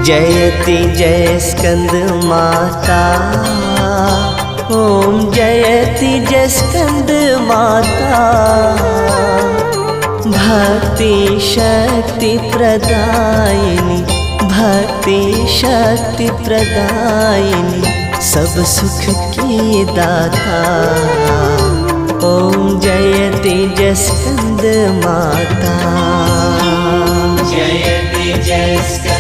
जयति जय स्कंद माता, ओम जयति जय स्कंद माता। भक्ति शक्ति प्रदायिनी, भक्ति शक्ति प्रदायिनी, सब सुख की दाता। ओम जयति जय स्कंद माता, जयति जय स्कंद